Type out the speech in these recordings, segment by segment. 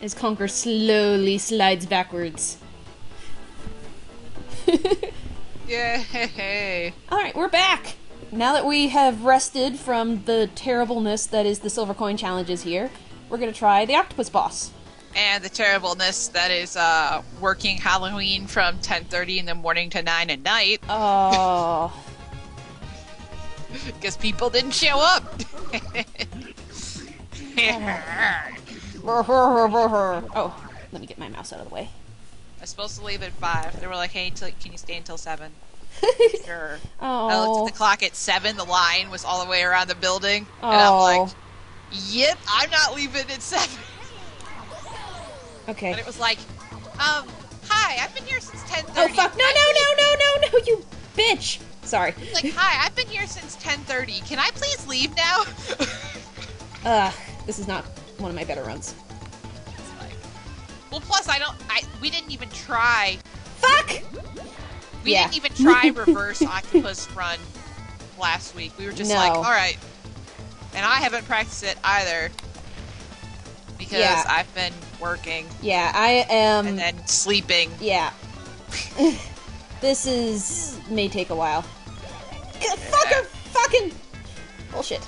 as Conker slowly slides backwards. Yay! Alright, we're back! Now that we have rested from the terribleness that is the silver coin challenges here, we're gonna try the octopus boss. And the terribleness that is working Halloween from 10:30 in the morning to 9 at night. Oh. Because people didn't show up. Oh, let me get my mouse out of the way. I was supposed to leave at 5. They were like, hey, can you stay until 7? Sure. Oh. I looked at the clock at 7. The line was all the way around the building. And I'm like, yep, I'm not leaving at 7. Okay. And it was like, hi, I've been here since 10:30. Oh, fuck. No, you bitch. Sorry. Like, hi, I've been here since 10:30. Can I please leave now? This is not one of my better runs. It's like, well, plus we didn't even try. Fuck! We didn't even try reverse octopus run last week. We were just like, alright. And I haven't practiced it either. Because I've been working. Yeah, I am... And then sleeping. Yeah. This may take a while. Fucker! Fucking... Bullshit.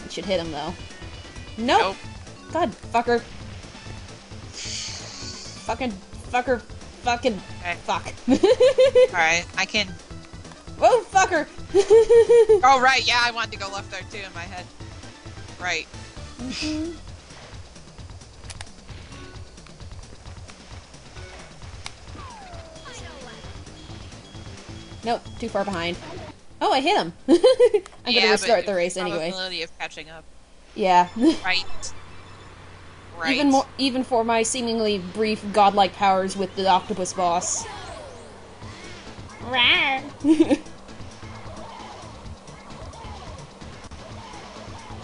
It should hit him, though. Nope. God, fucker. Fucking... Fucker. Fucking... Okay. Fuck. Alright, I can... Whoa, fucker! Oh, right, yeah, I wanted to go left there, too, in my head. Right. Mm-hmm. Nope, too far behind. Oh, I hit him! I'm gonna restart the race anyway. Probability of catching up. Yeah. Right. Right. Even for my seemingly brief godlike powers with the octopus boss.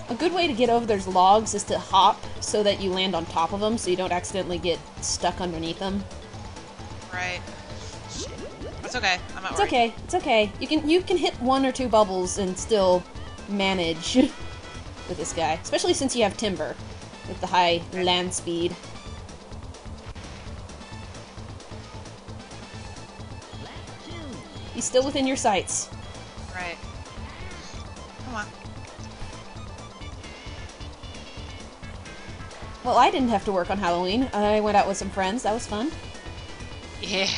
A good way to get over those logs is to hop so that you land on top of them so you don't accidentally get stuck underneath them. Right. It's okay. I'm not It's worried. okay. It's okay. You can hit 1 or 2 bubbles and still manage with this guy, especially since you have Timber with the high land speed. He's still within your sights. Right. Come on. Well, I didn't have to work on Halloween. I went out with some friends. That was fun. Yeah.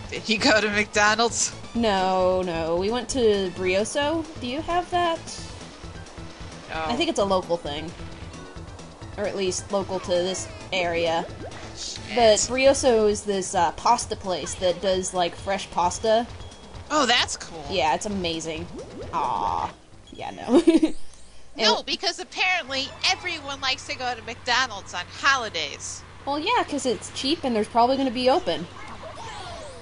Did you go to McDonald's? No. We went to Brioso. Do you have that? No. I think it's a local thing. Or at least local to this area. But Brioso is this pasta place that does, like, fresh pasta. Oh, that's cool. Yeah, it's amazing. Aww. Yeah, no. No, because apparently everyone likes to go to McDonald's on holidays. Well, yeah, because it's cheap and there's probably going to be open.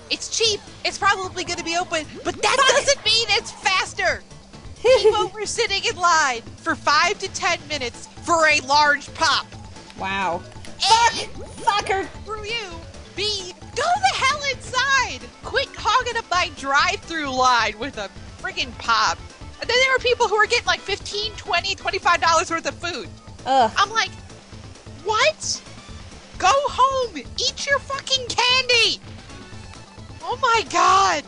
It's cheap. It's probably going to be open, but that doesn't mean it's faster. People were sitting in line for 5 to 10 minutes for a large pop. Wow. Fuck! Fucker! Screw you! B, go the hell inside! Quit hogging up my drive-through line with a friggin' pop. And then there were people who were getting like $15, $20, $25 worth of food. Ugh. I'm like, what? Go home! Eat your fucking candy! Oh my god!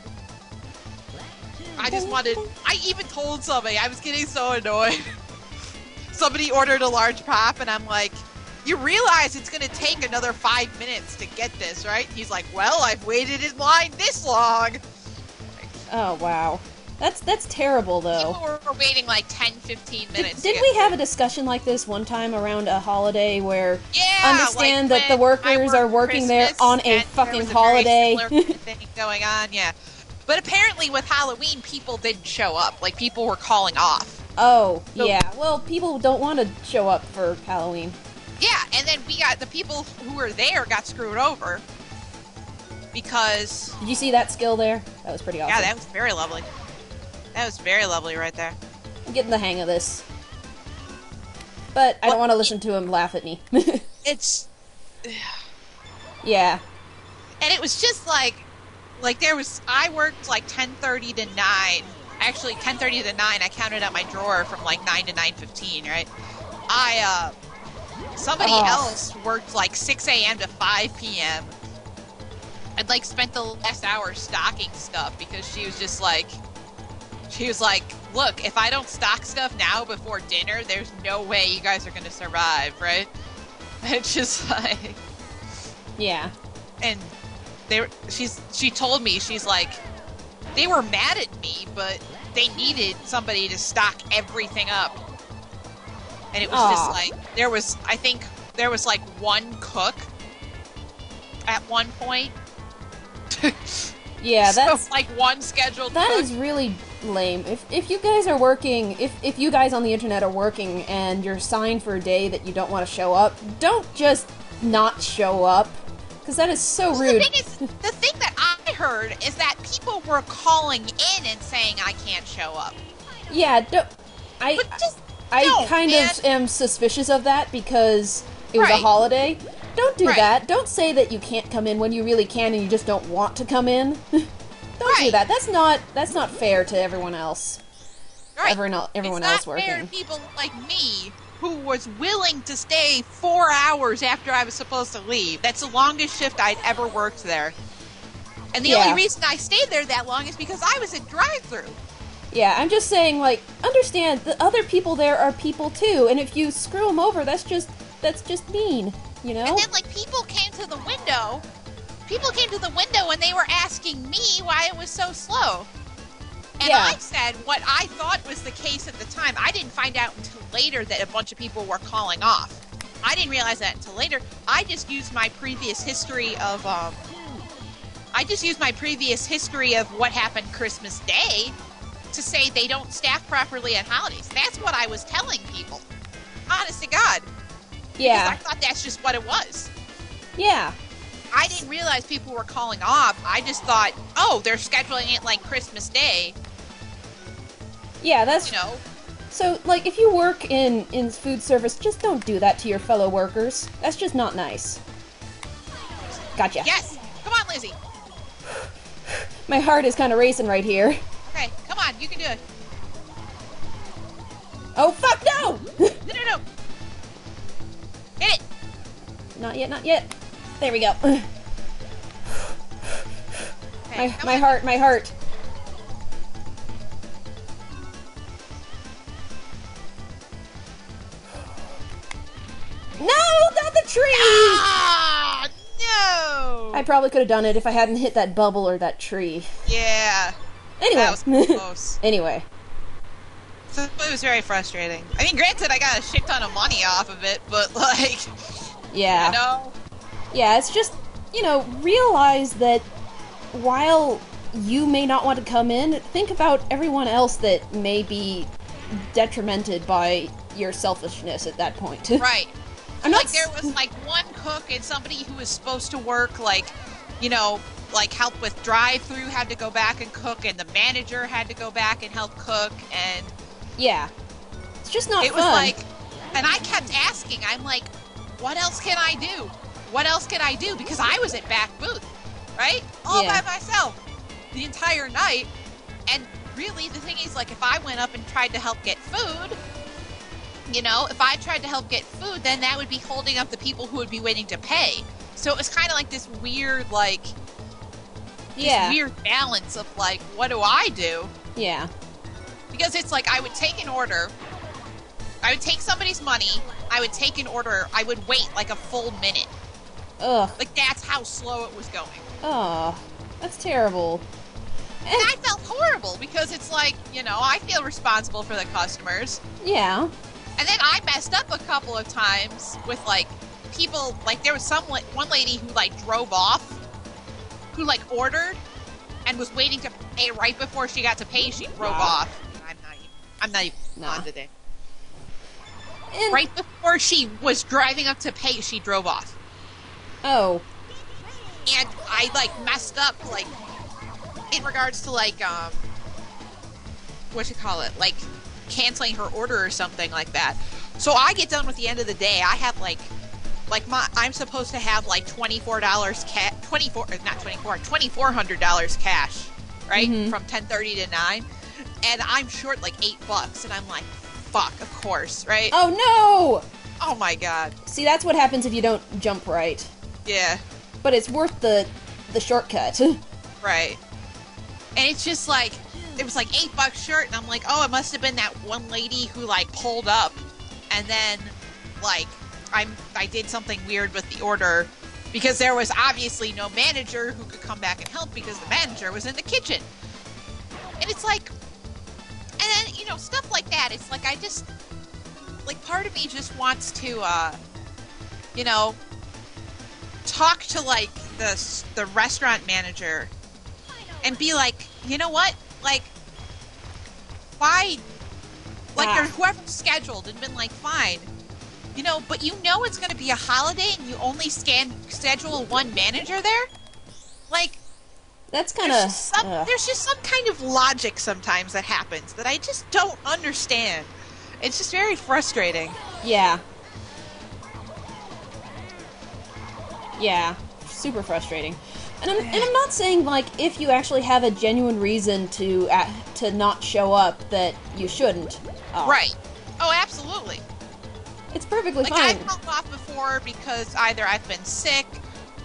I even told somebody, I was getting so annoyed. Somebody ordered a large pop and I'm like, you realize it's gonna take another 5 minutes to get this, right? He's like, well, I've waited in line this long! Oh, wow. That's terrible, though. People were waiting like 10, 15 minutes. Did we have a discussion like this one time around a holiday where understand like that the workers are working there on a fucking holiday? There was a very similar thing going on, yeah. But apparently with Halloween, people didn't show up. Like, people were calling off. Oh, So- yeah. Well, people don't want to show up for Halloween. Yeah, and then the people who were there got screwed over. Because... Did you see that skill there? That was pretty awesome. Yeah, that was very lovely. That was very lovely right there. I'm getting the hang of this. But I don't want to listen to him laugh at me. It's... Yeah. And it was just like I worked like 10:30 to 9. Actually, 10:30 to 9, I counted out my drawer from like 9 to 9:15, right? Somebody Oh. else worked like 6 a.m. to 5 p.m. and like spent the last hour stocking stuff because she was like, look, if I don't stock stuff now before dinner, there's no way you guys are gonna survive, right? And it's just like, Yeah. and she told me, she's like, they were mad at me, but they needed somebody to stock everything up. And it was just like, I think there was like one cook at one point. Yeah, So, like one scheduled that cook. is really lame. If you guys are working, if you guys on the internet are working and you're assigned for a day that you don't want to show up, don't just not show up, because that is so rude. The thing that I heard is that people were calling in and saying I can't show up. Yeah, I No, kind man. of am suspicious of that because it was a Right. holiday. Don't do Right. that. Don't say that you can't come in when you really can and you just don't want to come in. Don't do Right. that. That's not fair to everyone else. Right. Everyone else It's not fair to working. people like me who was willing to stay 4 hours after I was supposed to leave. That's the longest shift I'd ever worked there. And the Yeah. only reason I stayed there that long is because I was in drive-thru. Yeah, I'm just saying, like, understand the other people there are people too, and if you screw them over, that's just mean, you know? And then, like, people came to the window and they were asking me why it was so slow. And Yeah. I said what I thought was the case at the time. I didn't find out until later that a bunch of people were calling off. I didn't realize that until later. I just used my previous history of what happened Christmas Day to say they don't staff properly on holidays. That's what I was telling people. Honest to God. Because Yeah. I thought that's just what it was. Yeah. I didn't realize people were calling off. I just thought, oh, they're scheduling it like Christmas Day, Yeah, that's... you know. So, like, if you work in food service, just don't do that to your fellow workers. That's just not nice. Gotcha. Yes! Come on, Lizzie! My heart is kind of racing right here. Okay, come on, you can do it. Oh, fuck, no! No. Hit it! Not yet, not yet. There we go. Okay, come my on. heart. No, not the tree! Ah! No! I probably could have done it if I hadn't hit that bubble or that tree. Yeah. Anyway. That was close. Anyway. So it was very frustrating. I mean, granted, I got a shit ton of money off of it, but, like, Yeah. you know? Yeah, it's just, realize that while you may not want to come in, think about everyone else that may be detrimented by your selfishness at that point. Right. I'm not Like, there was, like, one cook and somebody who was supposed to work, like, like, help with drive-thru had to go back and cook, and the manager had to go back and help cook, and Yeah. It's just not it fun. was like, and I kept asking, I'm like, what else can I do? What else can I do? Because I was at back booth, right? All Yeah. by myself the entire night. And really, the thing is, like, if I went up and tried to help get food, if I tried to help get food, then that would be holding up the people who would be waiting to pay. So it was kind of like this weird, Yeah. weird balance of, like, what do I do? Yeah. Because it's like I would take an order, I would take somebody's money, I would take an order, I would wait like a full minute. Ugh. Like, that's how slow it was going. Oh. That's terrible. And I felt horrible because it's like, I feel responsible for the customers. Yeah. And then I messed up a couple of times with, like, people, like, there was one lady who, like, drove off, who, like, ordered and was waiting to pay right before she got to pay, she drove off. I'm not even on today. And, Right before she was driving up to pay, she drove off. Oh. And I, like, messed up, like, in regards to, like, like, canceling her order or something like that. So I get done with the end of the day, I have, I'm supposed to have, like, $24 cash, $2,400 cash, right? Mhm. From 10:30 to 9. And I'm short, like, $8, and I'm like, fuck, of course, right? Oh no! Oh my god. See, that's what happens if you don't jump right. Yeah. But it's worth the shortcut. Right. And it's just like, it was like $8 short, and I'm like, oh, it must have been that one lady who like pulled up, and then like I did something weird with the order because there was obviously no manager who could come back and help because the manager was in the kitchen. And it's like, and then, you know, stuff like that. It's like, I just, like, part of me just wants to, you know, talk to, like, the restaurant manager and be like, you know what? Like, why, like, or whoever's scheduled and been like, fine. You know, but you know it's going to be a holiday and you only schedule one manager there? Like, that's kind of... There's just some kind of logic sometimes that happens that I just don't understand. It's just very frustrating. Yeah. Yeah. Super frustrating. And I'm not saying, like, if you actually have a genuine reason to not show up, that you shouldn't. Right. Oh, absolutely. It's perfectly fine. I've called off before because either I've been sick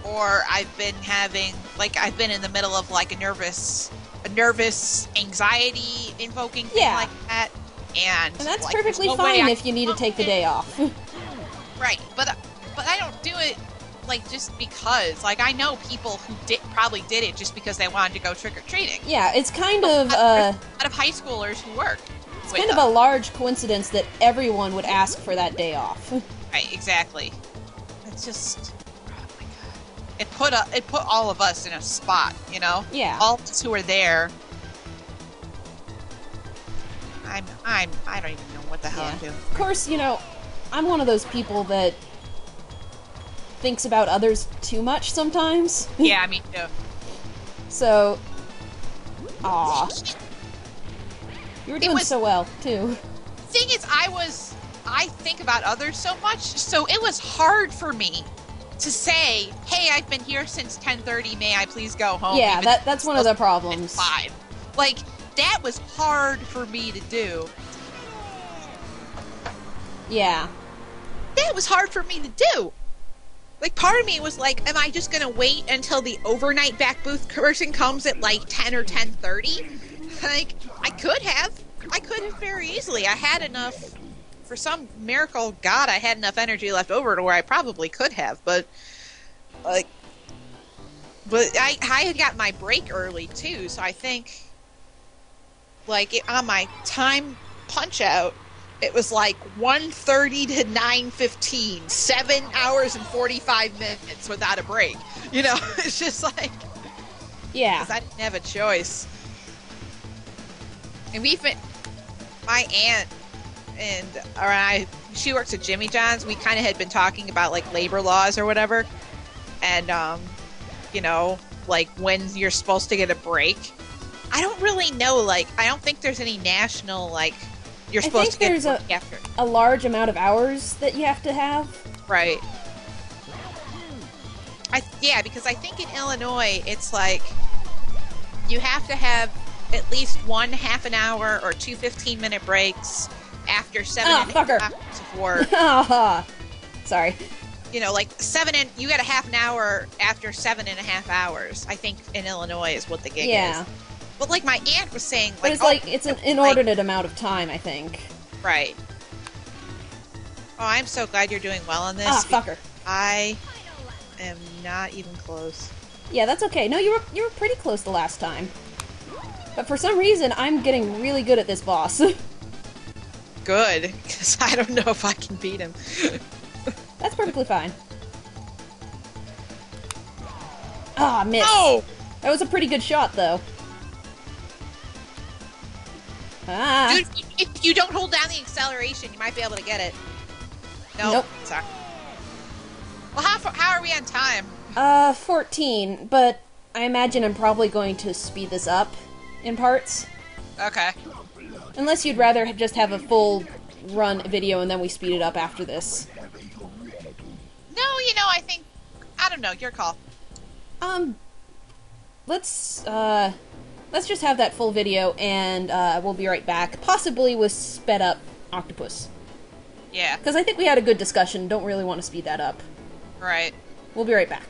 or I've been having, like, I've been in the middle of, like, a nervous anxiety invoking thing like that. And that's like, perfectly no fine if you need to take the day off. Right. But I don't do it, like, just because. Like, I know people who probably did it just because they wanted to go trick-or-treating. Yeah, it's kind of, a lot of high schoolers who work. It's kind of a large coincidence that everyone would ask for that day off. Right, exactly. It's just, oh my god, it put all of us in a spot, you know. Yeah. All of us who are there. I don't even know what the hell I'm doing. Of course, you know, I'm one of those people that thinks about others too much sometimes. Yeah, me too. So, you were doing so well, too. Thing is, I think about others so much, so it was hard for me to say, hey, I've been here since 10:30, may I please go home? Yeah, that's one of the problems. 5. Like, that was hard for me to do. Yeah. That was hard for me to do. Like, part of me was like, am I just gonna wait until the overnight back booth person comes at, like, 10 or 10:30? Like, I could have very easily. I had enough, for some miracle, God, I had enough energy left over to where I probably could have, but, like, I had got my break early, too, so I think, like, on my time punch-out, it was like 1:30 to 9:15, 7 hours and 45 minutes without a break. You know, it's just like, yeah, 'cause I didn't have a choice. And my aunt and she works at Jimmy John's. We kind of had been talking about like labor laws or whatever, and you know, like when you're supposed to get a break. I don't really know. Like, I don't think there's any national like. You're supposed to get there's a large amount of hours that you have to have. Right. Yeah, because I think in Illinois it's like you have to have at least one half an hour or 2 15-minute breaks after 7.5 hours of work. Sorry. You know, like you got a half an hour after 7.5 hours. I think in Illinois is what the gig is. But like my aunt was saying, like, but it's it's an inordinate amount of time, I think. Right. Oh, I'm so glad you're doing well on this. Fucker. I am not even close. Yeah, that's okay. No, you were pretty close the last time. But for some reason, I'm getting really good at this boss. Good, because I don't know if I can beat him. That's perfectly fine. Ah, miss. Oh! That was a pretty good shot, though. Dude, if you don't hold down the acceleration, you might be able to get it. Nope. Sorry. Well, how are we on time? 14, but I imagine I'm probably going to speed this up in parts. Okay. Unless you'd rather just have a full run video and then we speed it up after this. No, you know, I don't know, your call. Let's just have that full video, and we'll be right back, possibly with sped up Octopus. Yeah. Because I think we had a good discussion, don't really want to speed that up. Right. We'll be right back.